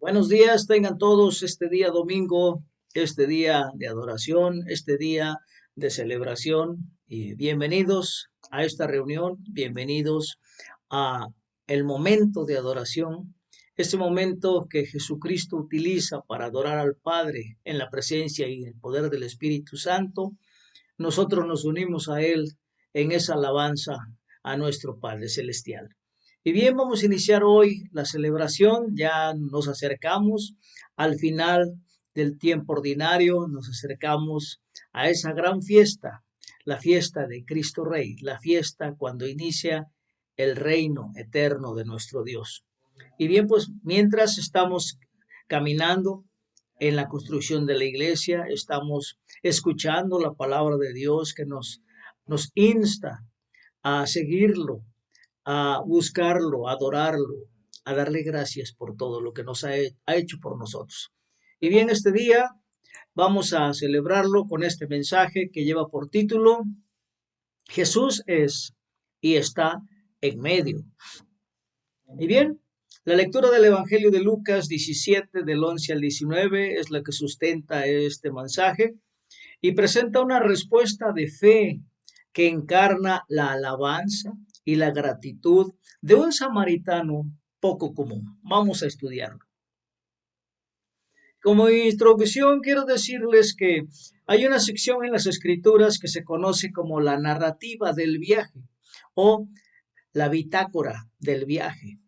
Buenos días, tengan todos este día domingo, este día de adoración, este día de celebración y bienvenidos a esta reunión, bienvenidos a el momento de adoración, este momento que Jesucristo utiliza para adorar al Padre en la presencia y el poder del Espíritu Santo. Nosotros nos unimos a Él en esa alabanza a nuestro Padre Celestial. Y bien, vamos a iniciar hoy la celebración, ya nos acercamos al final del tiempo ordinario, nos acercamos a esa gran fiesta, la fiesta de Cristo Rey, la fiesta cuando inicia el reino eterno de nuestro Dios. Y bien, pues mientras estamos caminando en la construcción de la iglesia, estamos escuchando la palabra de Dios que nos insta a seguirlo, a buscarlo, a adorarlo, a darle gracias por todo lo que nos ha hecho por nosotros. Y bien, este día vamos a celebrarlo con este mensaje que lleva por título Jesús es y está en medio. Y bien, la lectura del Evangelio de Lucas 17, del 11 al 19, es la que sustenta este mensaje y presenta una respuesta de fe que encarna la alabanza y la gratitud de un samaritano poco común. Vamos a estudiarlo. Como introducción, quiero decirles que hay una sección en las Escrituras que se conoce como la narrativa del viaje o la bitácora del viaje.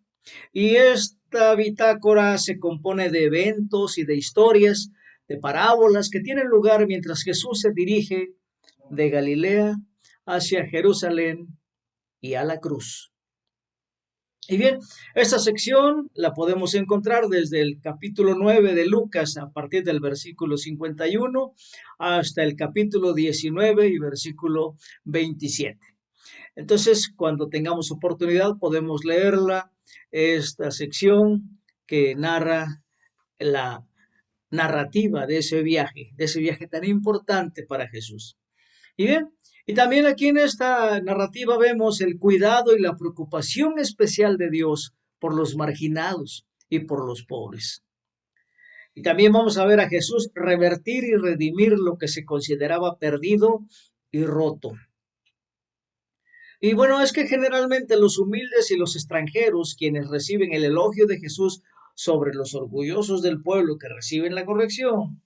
Y esta bitácora se compone de eventos y de historias, de parábolas que tienen lugar mientras Jesús se dirige de Galilea hacia Jerusalén y a la cruz. Y bien, esta sección la podemos encontrar desde el capítulo 9 de Lucas a partir del versículo 51 hasta el capítulo 19 y versículo 27. Entonces, cuando tengamos oportunidad, podemos leerla, esta sección que narra la narrativa de ese viaje tan importante para Jesús. Y bien, y también aquí en esta narrativa vemos el cuidado y la preocupación especial de Dios por los marginados y por los pobres. Y también vamos a ver a Jesús revertir y redimir lo que se consideraba perdido y roto. Y bueno, es que generalmente los humildes y los extranjeros, quienes reciben el elogio de Jesús sobre los orgullosos del pueblo que reciben la corrección.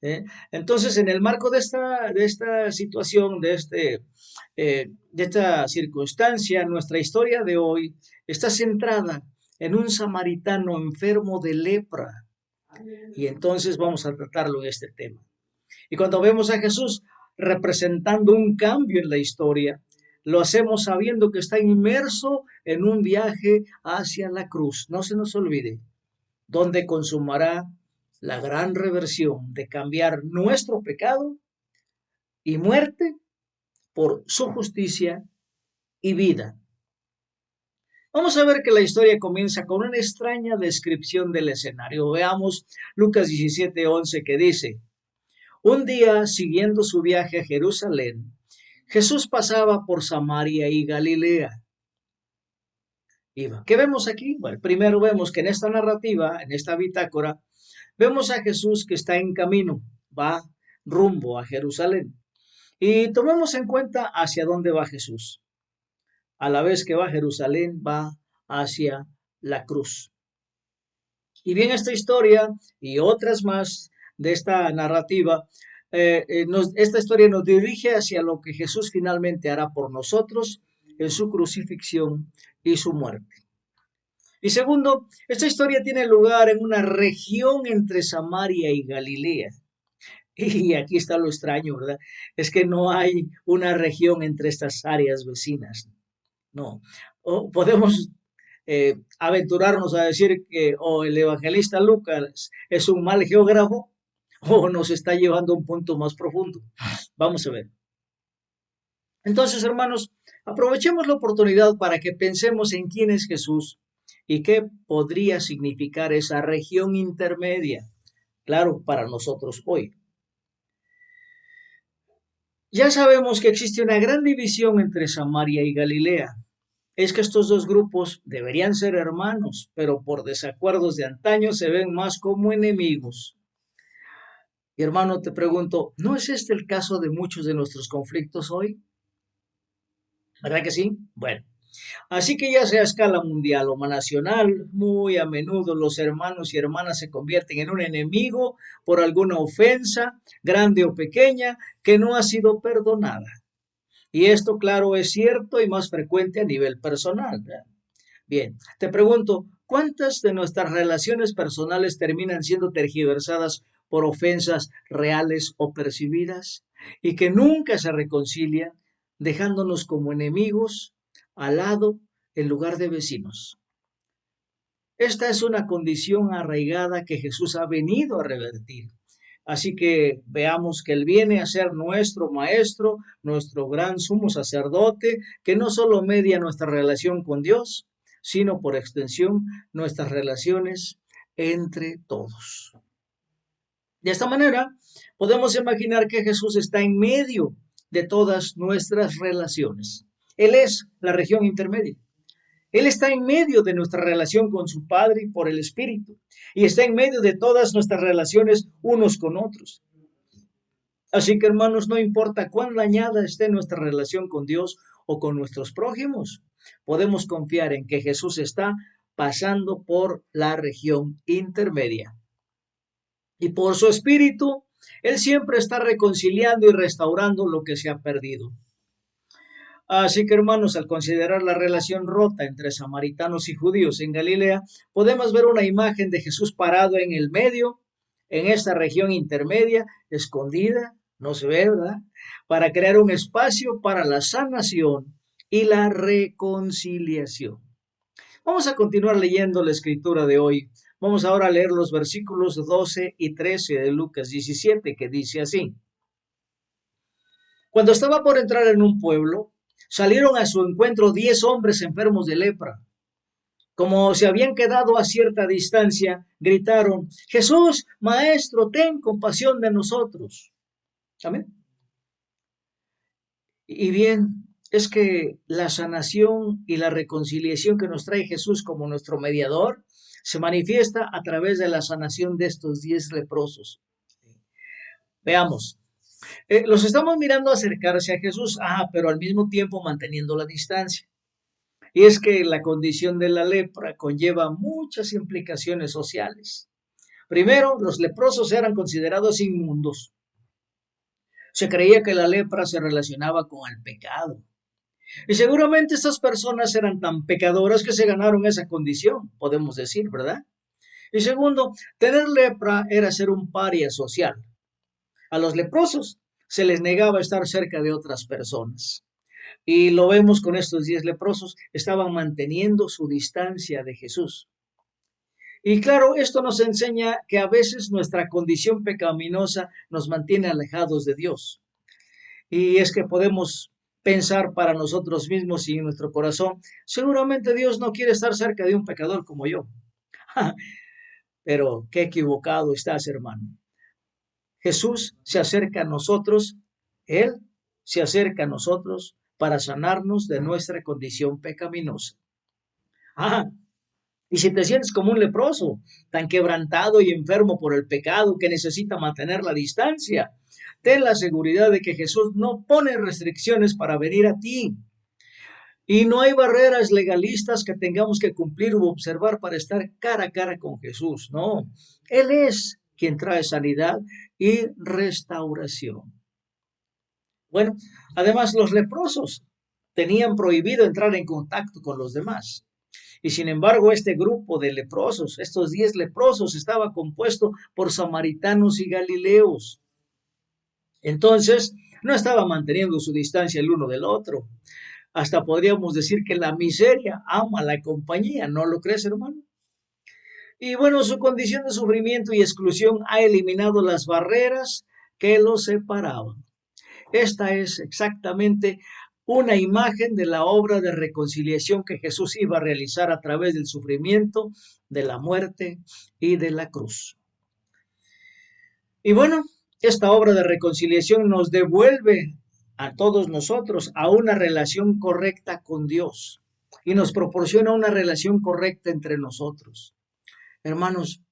¿Eh? Entonces, en el marco de esta situación, de esta circunstancia, nuestra historia de hoy está centrada en un samaritano enfermo de lepra. Y entonces vamos a tratarlo en este tema. Y cuando vemos a Jesús representando un cambio en la historia, lo hacemos sabiendo que está inmerso en un viaje hacia la cruz. No se nos olvide, donde consumará la gran reversión de cambiar nuestro pecado y muerte por su justicia y vida. Vamos a ver que la historia comienza con una extraña descripción del escenario. Veamos Lucas 17:11 que dice: un día, siguiendo su viaje a Jerusalén, Jesús pasaba por Samaria y Galilea. ¿Qué vemos aquí? Bueno, primero vemos que en esta narrativa, en esta bitácora, vemos a Jesús que está en camino, va rumbo a Jerusalén. Y tomemos en cuenta hacia dónde va Jesús. A la vez que va a Jerusalén, va hacia la cruz. Y bien, esta historia y otras más de esta narrativa, esta historia nos dirige hacia lo que Jesús finalmente hará por nosotros en su crucifixión y su muerte. Y segundo, esta historia tiene lugar en una región entre Samaria y Galilea. Y aquí está lo extraño, ¿verdad? Es que no hay una región entre estas áreas vecinas. No. O podemos aventurarnos a decir que o el evangelista Lucas es un mal geógrafo o nos está llevando a un punto más profundo. Vamos a ver. Entonces, hermanos, aprovechemos la oportunidad para que pensemos en quién es Jesús y qué podría significar esa región intermedia, claro, para nosotros hoy. Ya sabemos que existe una gran división entre Samaria y Galilea. es que estos dos grupos deberían ser hermanos, pero por desacuerdos de antaño se ven más como enemigos. Y hermano, te pregunto, ¿no es este el caso de muchos de nuestros conflictos hoy? ¿Verdad que sí? Bueno, así que ya sea a escala mundial o nacional, muy a menudo los hermanos y hermanas se convierten en un enemigo por alguna ofensa, grande o pequeña, que no ha sido perdonada. Y esto, claro, es cierto y más frecuente a nivel personal, ¿verdad? Bien, te pregunto, ¿cuántas de nuestras relaciones personales terminan siendo tergiversadas por ofensas reales o percibidas y que nunca se reconcilian, dejándonos como enemigos al lado en lugar de vecinos? Esta es una condición arraigada que Jesús ha venido a revertir. Así que veamos que Él viene a ser nuestro Maestro, nuestro gran sumo sacerdote, que no solo media nuestra relación con Dios, sino por extensión nuestras relaciones entre todos. De esta manera, podemos imaginar que Jesús está en medio de todas nuestras relaciones. Él es la región intermedia. Él está en medio de nuestra relación con su Padre y por el Espíritu. Y está en medio de todas nuestras relaciones unos con otros. Así que, hermanos, no importa cuán dañada esté nuestra relación con Dios o con nuestros prójimos, podemos confiar en que Jesús está pasando por la región intermedia. Y por su Espíritu, Él siempre está reconciliando y restaurando lo que se ha perdido. Así que, hermanos, al considerar la relación rota entre samaritanos y judíos en Galilea, podemos ver una imagen de Jesús parado en el medio, en esta región intermedia, escondida, no se ve, ¿verdad? Para crear un espacio para la sanación y la reconciliación. Vamos a continuar leyendo la escritura de hoy. Vamos ahora a leer los versículos 12 y 13 de Lucas 17, que dice así. Cuando estaba por entrar en un pueblo, salieron a su encuentro 10 hombres enfermos de lepra. Como se habían quedado a cierta distancia, gritaron, Jesús, Maestro, ten compasión de nosotros. Amén. Y bien, es que la sanación y la reconciliación que nos trae Jesús como nuestro mediador se manifiesta a través de la sanación de estos 10 leprosos. Veamos. Los estamos mirando acercarse a Jesús, pero al mismo tiempo manteniendo la distancia. Y es que la condición de la lepra conlleva muchas implicaciones sociales. Primero, los leprosos eran considerados inmundos. Se creía que la lepra se relacionaba con el pecado. Y seguramente estas personas eran tan pecadoras que se ganaron esa condición, podemos decir, ¿verdad? Y segundo, tener lepra era ser un paria social. A los leprosos se les negaba estar cerca de otras personas. Y lo vemos con estos 10 leprosos, estaban manteniendo su distancia de Jesús. Y claro, esto nos enseña que a veces nuestra condición pecaminosa nos mantiene alejados de Dios. Y es que podemos pensar para nosotros mismos y en nuestro corazón, seguramente Dios no quiere estar cerca de un pecador como yo. Pero qué equivocado estás, hermano. Jesús se acerca a nosotros, Él se acerca a nosotros para sanarnos de nuestra condición pecaminosa. Y si te sientes como un leproso, tan quebrantado y enfermo por el pecado que necesita mantener la distancia, ten la seguridad de que Jesús no pone restricciones para venir a ti. Y no hay barreras legalistas que tengamos que cumplir u observar para estar cara a cara con Jesús. No, Él es quien trae sanidad y restauración. Bueno, además los leprosos tenían prohibido entrar en contacto con los demás. Y sin embargo, este grupo de leprosos, estos 10 leprosos, estaba compuesto por samaritanos y galileos. Entonces, no estaba manteniendo su distancia el uno del otro. Hasta podríamos decir que la miseria ama la compañía, ¿no lo crees, hermano? Y bueno, su condición de sufrimiento y exclusión ha eliminado las barreras que los separaban. Esta es exactamente una imagen de la obra de reconciliación que Jesús iba a realizar a través del sufrimiento, de la muerte y de la cruz. Y bueno, esta obra de reconciliación nos devuelve a todos nosotros a una relación correcta con Dios. y nos proporciona una relación correcta entre nosotros. Hermanos,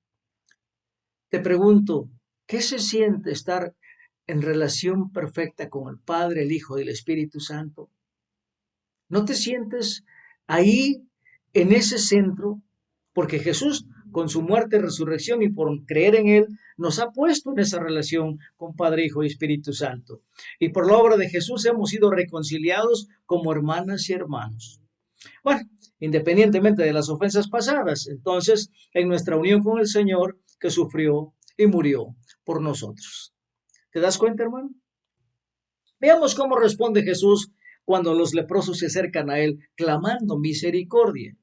te pregunto, ¿qué se siente estar en relación perfecta con el Padre, el Hijo y el Espíritu Santo? ¿No te sientes ahí en ese centro? Porque Jesús, con su muerte, resurrección y por creer en Él, nos ha puesto en esa relación con Padre, Hijo y Espíritu Santo. Y por la obra de Jesús hemos sido reconciliados como hermanas y hermanos. Bueno, independientemente de las ofensas pasadas, entonces, en nuestra unión con el Señor, que sufrió y murió por nosotros. ¿Te das cuenta, hermano? Veamos cómo responde Jesús cuando los leprosos se acercan a Él, clamando misericordia.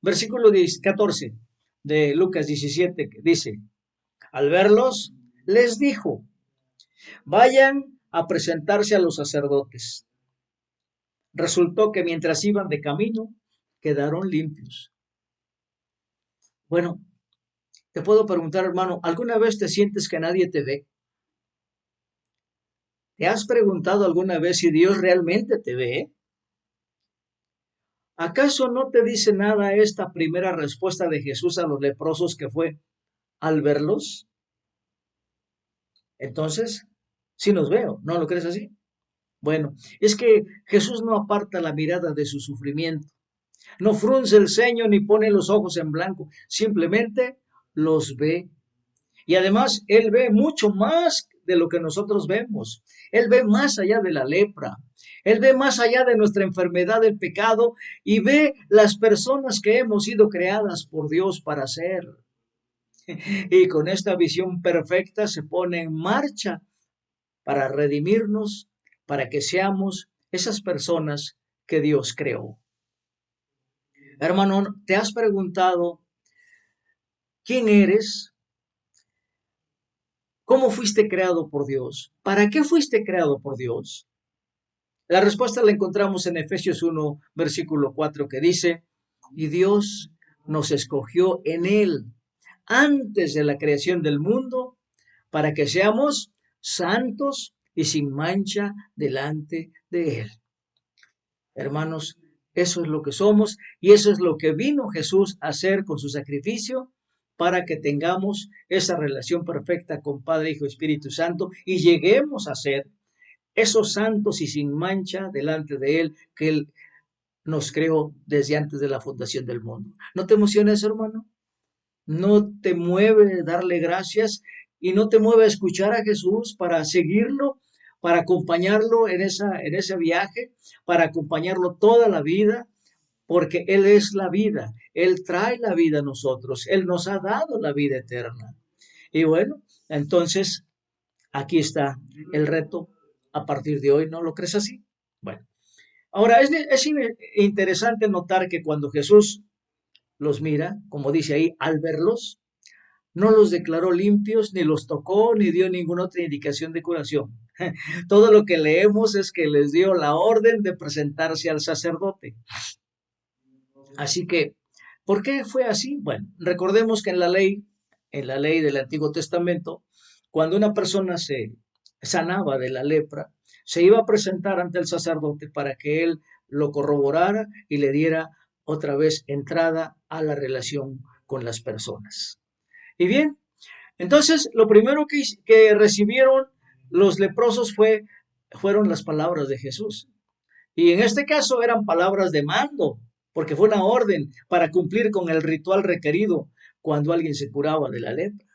Versículo 14 de Lucas 17 dice, al verlos, les dijo, vayan a presentarse a los sacerdotes. Resultó que mientras iban de camino, quedaron limpios. Bueno, te puedo preguntar, hermano, ¿alguna vez te sientes que nadie te ve? ¿Te has preguntado alguna vez si Dios realmente te ve? ¿Acaso no te dice nada esta primera respuesta de Jesús a los leprosos que fue al verlos? Entonces, sí nos veo, ¿no lo crees así? Bueno, es que Jesús no aparta la mirada de su sufrimiento, no frunce el ceño ni pone los ojos en blanco, simplemente los ve. Y además, Él ve mucho más de lo que nosotros vemos. Él ve más allá de la lepra. Él ve más allá de nuestra enfermedad del pecado y ve las personas que hemos sido creadas por Dios para ser. Y con esta visión perfecta se pone en marcha para redimirnos, para que seamos esas personas que Dios creó. Hermano, ¿te has preguntado quién eres? ¿Cómo fuiste creado por Dios? ¿Para qué fuiste creado por Dios? La respuesta la encontramos en Efesios 1, versículo 4, que dice, y Dios nos escogió en Él antes de la creación del mundo para que seamos santos y sin mancha delante de Él. Hermanos, eso es lo que somos y eso es lo que vino Jesús a hacer con su sacrificio para que tengamos esa relación perfecta con Padre, Hijo y Espíritu Santo y lleguemos a ser esos santos y sin mancha delante de Él que Él nos creó desde antes de la fundación del mundo. ¿No te emociones, hermano? ¿No te mueve darle gracias y no te mueve escuchar a Jesús para seguirlo, para acompañarlo en ese viaje, para acompañarlo toda la vida? Porque Él es la vida, Él trae la vida a nosotros, Él nos ha dado la vida eterna. Y bueno, entonces aquí está el reto a partir de hoy, ¿no lo crees así? Bueno, ahora es interesante notar que cuando Jesús los mira, como dice ahí, al verlos, no los declaró limpios, ni los tocó, ni dio ninguna otra indicación de curación. Todo lo que leemos es que les dio la orden de presentarse al sacerdote. Así que, ¿por qué fue así? Bueno, recordemos que en la ley del Antiguo Testamento, cuando una persona se sanaba de la lepra, se iba a presentar ante el sacerdote para que él lo corroborara y le diera otra vez entrada a la relación con las personas. Y bien, entonces lo primero que recibieron los leprosos fueron las palabras de Jesús. Y en este caso eran palabras de mando, porque fue una orden para cumplir con el ritual requerido cuando alguien se curaba de la lepra.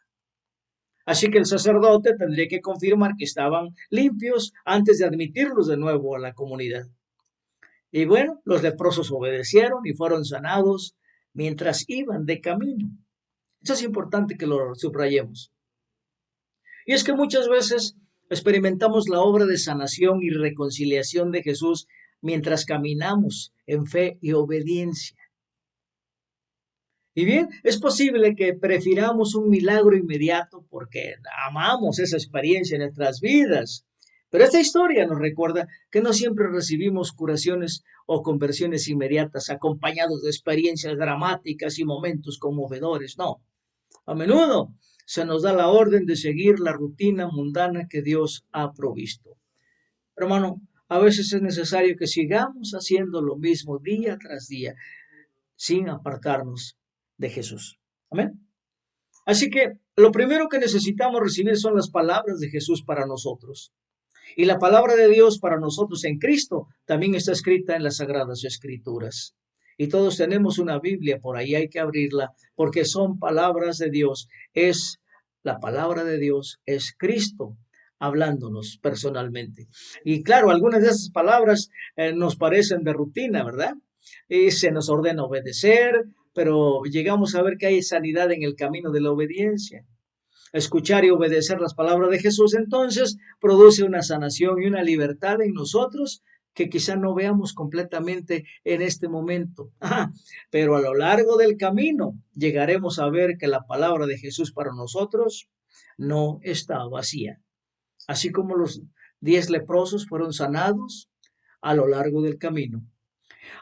Así que el sacerdote tendría que confirmar que estaban limpios antes de admitirlos de nuevo a la comunidad. Y bueno, los leprosos obedecieron y fueron sanados mientras iban de camino. Eso es importante que lo subrayemos. Y es que muchas veces experimentamos la obra de sanación y reconciliación de Jesús mientras caminamos en fe y obediencia. Y bien, es posible que prefiramos un milagro inmediato porque amamos esa experiencia en nuestras vidas. Pero esta historia nos recuerda que no siempre recibimos curaciones o conversiones inmediatas acompañados de experiencias dramáticas y momentos conmovedores. No, a menudo se nos da la orden de seguir la rutina mundana que Dios ha provisto. Hermano, a veces es necesario que sigamos haciendo lo mismo día tras día, sin apartarnos de Jesús. Amén. Así que lo primero que necesitamos recibir son las palabras de Jesús para nosotros. Y la palabra de Dios para nosotros en Cristo también está escrita en las Sagradas Escrituras. Y todos tenemos una Biblia, por ahí hay que abrirla, porque son palabras de Dios. Es la palabra de Dios, es Cristo hablándonos personalmente. Y claro, algunas de esas palabras nos parecen de rutina, ¿verdad? Y se nos ordena obedecer, pero llegamos a ver que hay sanidad en el camino de la obediencia. Escuchar y obedecer las palabras de Jesús entonces produce una sanación y una libertad en nosotros que quizá no veamos completamente en este momento. Pero a lo largo del camino llegaremos a ver que la palabra de Jesús para nosotros no está vacía. Así como los 10 leprosos fueron sanados a lo largo del camino.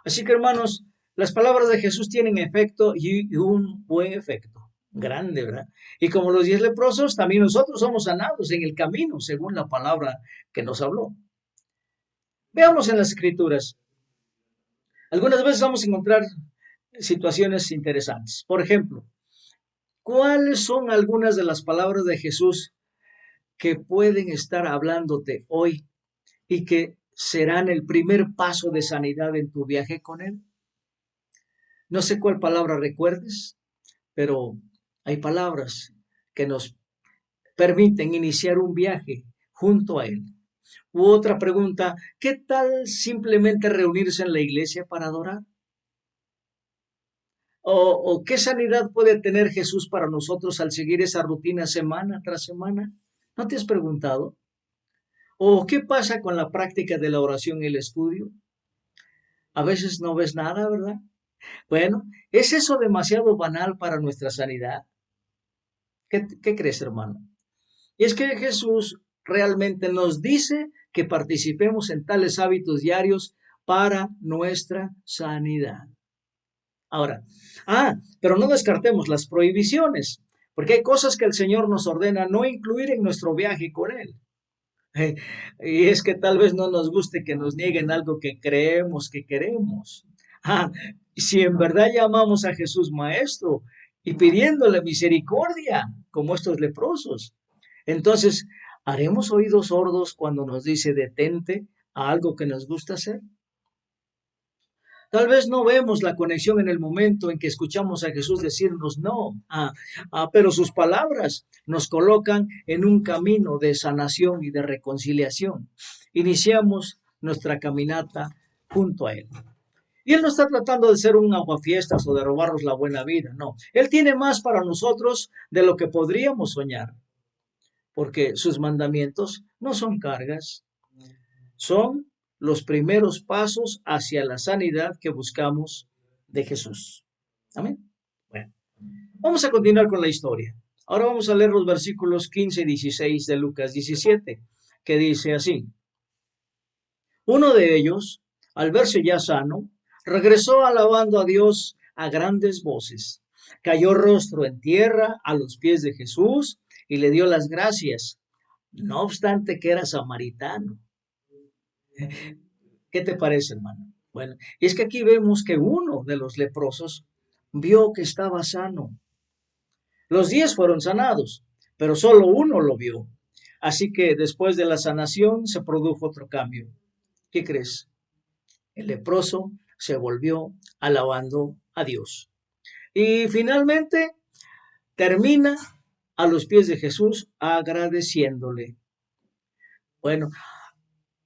Así que hermanos, las palabras de Jesús tienen efecto y un buen efecto. Grande, ¿verdad? Y como los 10 leprosos, también nosotros somos sanados en el camino, según la palabra que nos habló. Veamos en las Escrituras. Algunas veces vamos a encontrar situaciones interesantes. Por ejemplo, ¿cuáles son algunas de las palabras de Jesús que pueden estar hablándote hoy y que serán el primer paso de sanidad en tu viaje con Él? No sé cuál palabra recuerdes, pero hay palabras que nos permiten iniciar un viaje junto a Él. U otra pregunta, ¿qué tal simplemente reunirse en la iglesia para adorar? ¿O qué sanidad puede tener Jesús para nosotros al seguir esa rutina semana tras semana? ¿No te has preguntado? ¿O qué pasa con la práctica de la oración y el estudio? A veces no ves nada, ¿verdad? Bueno, ¿es eso demasiado banal para nuestra sanidad? ¿Qué crees, hermano? Y es que Jesús realmente nos dice que participemos en tales hábitos diarios para nuestra sanidad. Ahora, pero no descartemos las prohibiciones, porque hay cosas que el Señor nos ordena no incluir en nuestro viaje con Él. Y es que tal vez no nos guste que nos nieguen algo que creemos que queremos. Ah, si en verdad llamamos a Jesús Maestro y pidiéndole misericordia, como estos leprosos, entonces, ¿haremos oídos sordos cuando nos dice detente a algo que nos gusta hacer? Tal vez no vemos la conexión en el momento en que escuchamos a Jesús decirnos no, pero sus palabras nos colocan en un camino de sanación y de reconciliación. Iniciamos nuestra caminata junto a Él. Y Él no está tratando de ser un aguafiestas o de robarnos la buena vida, no. Él tiene más para nosotros de lo que podríamos soñar, porque sus mandamientos no son cargas, son los primeros pasos hacia la sanidad que buscamos de Jesús. Amén. Bueno, vamos a continuar con la historia. Ahora vamos a leer los versículos 15 y 16 de Lucas 17, que dice así. Uno de ellos, al verse ya sano, regresó alabando a Dios a grandes voces. Cayó rostro en tierra a los pies de Jesús y le dio las gracias, no obstante que era samaritano. ¿Qué te parece, hermano? Bueno, y es que aquí vemos que uno de los leprosos vio que estaba sano. Los 10 fueron sanados, pero solo uno lo vio. Así que después de la sanación se produjo otro cambio. ¿Qué crees? El leproso se volvió alabando a Dios. Y finalmente termina a los pies de Jesús agradeciéndole. Bueno,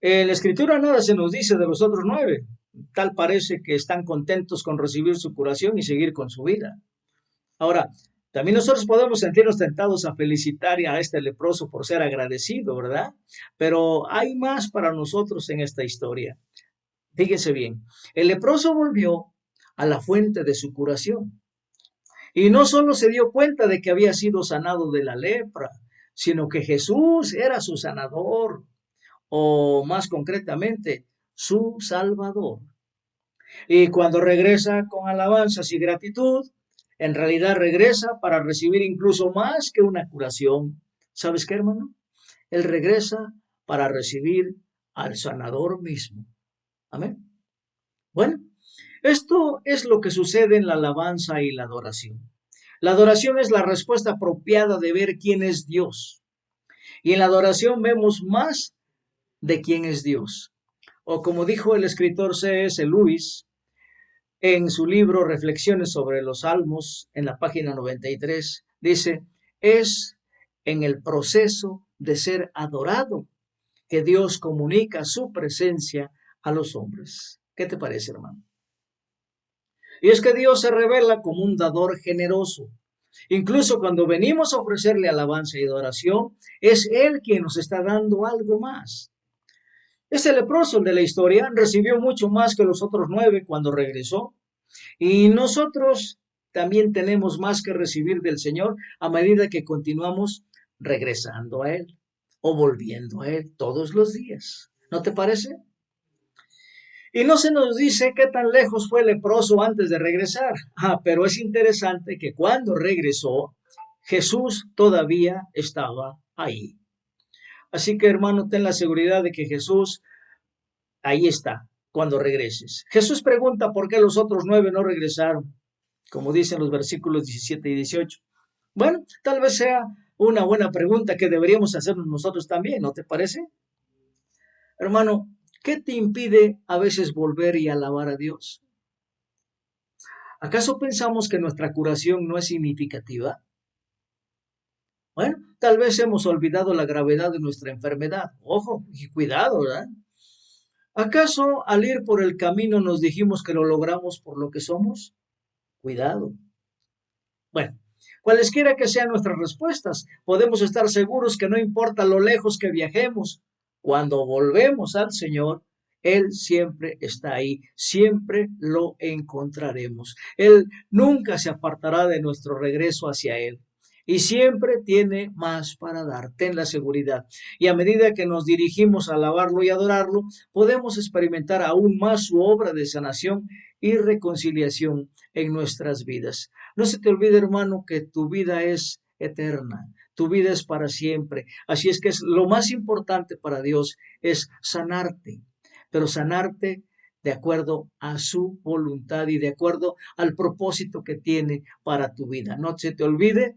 en la escritura nada se nos dice de los otros 9. Tal parece que están contentos con recibir su curación y seguir con su vida. Ahora, también nosotros podemos sentirnos tentados a felicitar a este leproso por ser agradecido, ¿verdad? Pero hay más para nosotros en esta historia. Fíjense bien, el leproso volvió a la fuente de su curación. Y no solo se dio cuenta de que había sido sanado de la lepra, sino que Jesús era su sanador, o más concretamente, su Salvador. Y cuando regresa con alabanzas y gratitud, en realidad regresa para recibir incluso más que una curación. ¿Sabes qué, hermano? Él regresa para recibir al sanador mismo. Amén. Bueno, esto es lo que sucede en la alabanza y la adoración. La adoración es la respuesta apropiada de ver quién es Dios. Y en la adoración vemos más de quién es Dios. O como dijo el escritor C.S. Lewis en su libro Reflexiones sobre los Salmos, en la página 93, dice, es en el proceso de ser adorado que Dios comunica su presencia a los hombres. ¿Qué te parece, hermano? Y es que Dios se revela como un dador generoso. Incluso cuando venimos a ofrecerle alabanza y adoración, es Él quien nos está dando algo más. Este leproso, el de la historia, recibió mucho más que los otros 9 cuando regresó. Y nosotros también tenemos más que recibir del Señor a medida que continuamos regresando a Él o volviendo a Él todos los días. ¿No te parece? Y no se nos dice qué tan lejos fue el leproso antes de regresar. Pero es interesante que cuando regresó, Jesús todavía estaba ahí. Así que, hermano, ten la seguridad de que Jesús ahí está cuando regreses. Jesús pregunta por qué los otros 9 no regresaron, como dicen los versículos 17 y 18. Bueno, tal vez sea una buena pregunta que deberíamos hacernos nosotros también, ¿no te parece? Hermano, ¿qué te impide a veces volver y alabar a Dios? ¿Acaso pensamos que nuestra curación no es significativa? Bueno, tal vez hemos olvidado la gravedad de nuestra enfermedad. Ojo, y cuidado, ¿verdad? ¿Acaso al ir por el camino nos dijimos que lo logramos por lo que somos? Cuidado. Bueno, cualesquiera que sean nuestras respuestas, podemos estar seguros que no importa lo lejos que viajemos, cuando volvemos al Señor, Él siempre está ahí, siempre lo encontraremos. Él nunca se apartará de nuestro regreso hacia Él. Y siempre tiene más para dar, ten la seguridad. Y a medida que nos dirigimos a alabarlo y adorarlo, podemos experimentar aún más su obra de sanación y reconciliación en nuestras vidas. No se te olvide, hermano, que tu vida es eterna, tu vida es para siempre. Así es que lo más importante para Dios es sanarte, pero sanarte de acuerdo a su voluntad y de acuerdo al propósito que tiene para tu vida. No se te olvide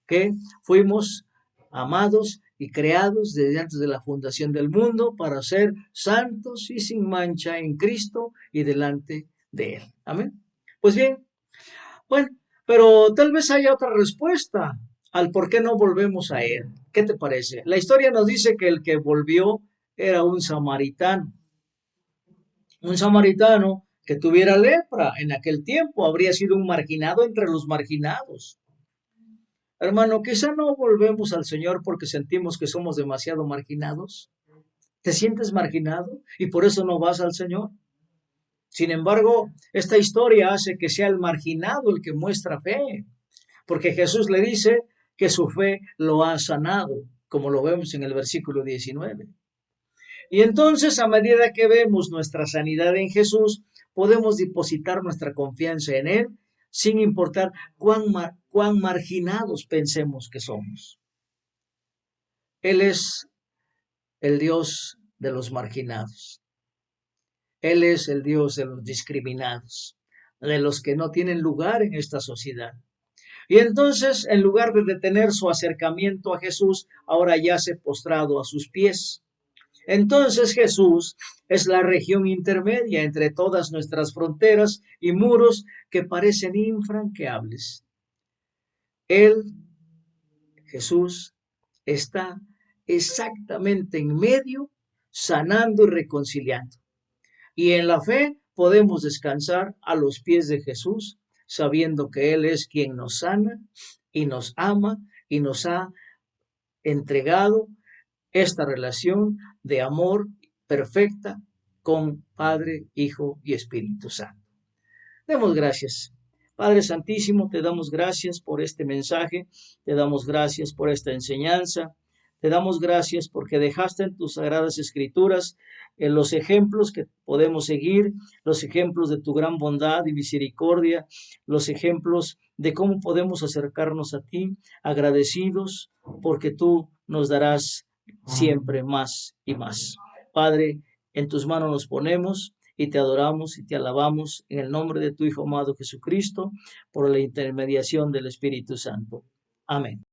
que fuimos amados y creados desde antes de la fundación del mundo para ser santos y sin mancha en Cristo y delante de Él. Amén. Pues bien, bueno, pero tal vez haya otra respuesta al por qué no volvemos a Él. ¿Qué te parece? La historia nos dice que el que volvió era un samaritano. Un samaritano que tuviera lepra en aquel tiempo habría sido un marginado entre los marginados. Hermano, quizá no volvemos al Señor porque sentimos que somos demasiado marginados. ¿Te sientes marginado y por eso no vas al Señor? Sin embargo, esta historia hace que sea el marginado el que muestra fe, porque Jesús le dice que su fe lo ha sanado, como lo vemos en el versículo 19. Y entonces, a medida que vemos nuestra sanidad en Jesús, podemos depositar nuestra confianza en Él, sin importar cuán marginados pensemos que somos. Él es el Dios de los marginados. Él es el Dios de los discriminados, de los que no tienen lugar en esta sociedad. Y entonces, en lugar de detener su acercamiento a Jesús, ahora yace postrado a sus pies. Entonces Jesús es la región intermedia entre todas nuestras fronteras y muros que parecen infranqueables. Él, Jesús, está exactamente en medio, sanando y reconciliando. Y en la fe podemos descansar a los pies de Jesús, sabiendo que Él es quien nos sana y nos ama y nos ha entregado esta relación de amor perfecta con Padre, Hijo y Espíritu Santo. Demos gracias. Padre Santísimo, te damos gracias por este mensaje, te damos gracias por esta enseñanza, te damos gracias porque dejaste en tus sagradas escrituras los ejemplos que podemos seguir, los ejemplos de tu gran bondad y misericordia, los ejemplos de cómo podemos acercarnos a ti agradecidos porque tú nos darás siempre más y más. Padre, en tus manos nos ponemos y te adoramos y te alabamos en el nombre de tu Hijo amado Jesucristo, por la intermediación del Espíritu Santo. Amén.